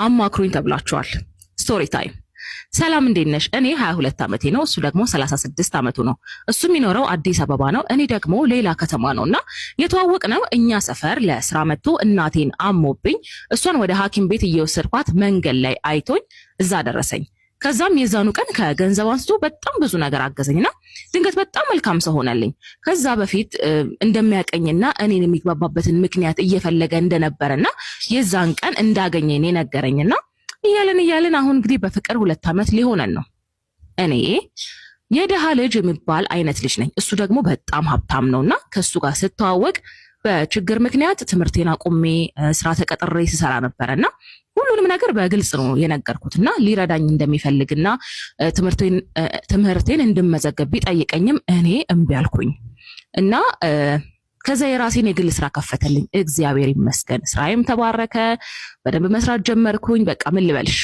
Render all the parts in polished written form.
አማክሩኝ ተብላችኋል። ስቶሪ ታይም። ሰላም እንዴት ነሽ? እኔ 22 ዓመቴ ነው፣ እሱ ደግሞ 36 ዓመቱ ነው። እሱ የሚኖረው አዲስ አበባ ነው፣ እኔ ደግሞ ሌላ ከተማ ነውና የተዋወቅነው እኛ ሰፈር ለስራ መጥቶ እናቴን አሞብኝ እሷን ወደ ሐኪም ቤት እየወሰድኳት መንገድ ላይ አይቶኝ እዛ ደረሰኝ። ከዛም የዛኑ ቀን ከገንዘብ አንስቶ በጣም ብዙ ነገር አገዘኝና ድንገት በጣም መልካም ሰው ሆነልኝ። ከዛ በፊት እንደሚያቀኝና እኔን የሚግባባበትን ምክንያት እየፈለገ እንደነበረና የዛን ቀን እንዳገኘኝ ነገረኝና እያለን አሁን እንግዲህ በፍቅር 2 ዓመት ሊሆነን ነው። እኔ የደሃ ልጅ የሚባል አይነት ልጅ ነኝ፣ እሱ ደግሞ በጣም ሀብታም ነውና ከሱ ጋር ስተዋወቅ በችግር ምክንያት ትምህርቴን አቁሜ ስራ ተቀጥሬ ስሰራ ነበርና ሁሉንም ነገር በግልጽ ነው የነገርኩትና ሊረዳኝ እንደሚፈልግና ትምህርቴን እንድመዘገብ ቢጠይቀኝም እኔ እምቢ አልኩኝ እና ከዛ የራሴን የግል ስራ ከፈተልኝ። እግዚአብሔር ይመስገን፣ ስራዬም ተባረከ። በደንብ መስራት ጀመርኩኝ። በቃ ምን ልበልሽ፣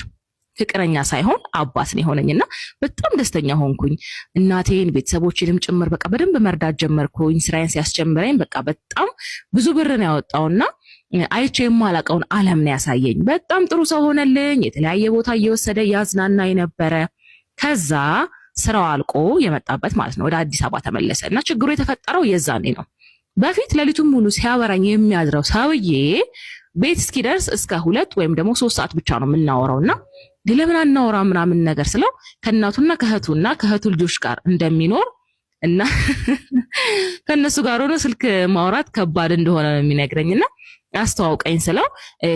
ፍቅረኛ ሳይሆን አባት ነው የሆነኝና በጣም ደስተኛ ሆንኩኝ። እናቴን ቤተሰቦቼንም ጭምር በቃ በደንብ መርዳት ጀመርኩኝ። ስራዬን ሲያስጀምረኝ በቃ በጣም ብዙ ብር ነው ያወጣውና አይቼ የማላቀውን ዓለም ነው ያሳየኝ። በጣም ጥሩ ሰው ሆነልኝ። የተለያየ ቦታ እየወሰደ ያዝናናኝ ነበረ። ከዛ ስራው አልቆ የመጣበት ማለት ነው ወደ አዲስ አበባ ተመለሰ እና ችግሩ የተፈጠረው የዛኔ ነው። በፊት ሌሊቱን ሙሉ ሲያወራኝ የሚያድረው ሰውዬ ቤት እስኪደርስ እስከ 2 ወይም ደግሞ 3 ሰዓት ብቻ ነው የምናወራውና ለምን አናወራ ምናምን ነገር ስለው ከእናቱና ከእህቱ ልጆች ጋር እንደሚኖር እና ከነሱ ጋር ሆኖ ስልክ ማውራት ከባድ እንደሆነ ነው የሚነግረኝና አስተዋውቀኝ ስለው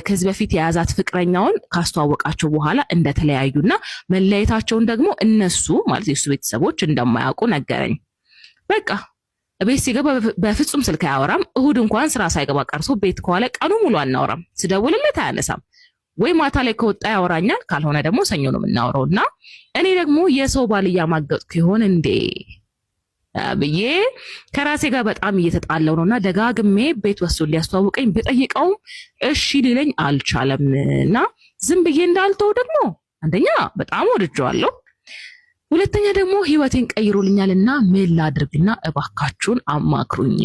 ከዚህ በፊት የያዛት ፍቅረኛውን ካስተዋወቃቸው በኋላ እንደተለያዩና መለያየታቸውን ደግሞ እነሱ ማለት የሱ ቤተሰቦች እንደማያውቁ ነገረኝ። በቃ ቤት ሲገባ በፍጹም ስልክ አያወራም። እሁድ እንኳን ስራ ሳይገባ ቀርሶ ቤት ከዋለ ቀኑ ሙሉ አናወራም። ስደውልለት አያነሳም። ወይ ማታ ላይ ከወጣ ያወራኛል፣ ካልሆነ ደግሞ ሰኞ ነው የምናወራውና እኔ ደግሞ የሰው ባል እያማገጥኩ ይሆን እንዴ ብዬ ከራሴ ጋር በጣም እየተጣለው ነውና ደጋግሜ ቤት ወስዶ ሊያስተዋውቀኝ ብጠይቀውም እሺ ሊለኝ አልቻለምና ዝም ብዬ እንዳልተው ደግሞ አንደኛ በጣም ወድጄዋለሁ፣ ሁለተኛ ደግሞ ህይወቴን ቀይሮልኛልና ምን ላድርግና እባካችሁን አማክሩኝ።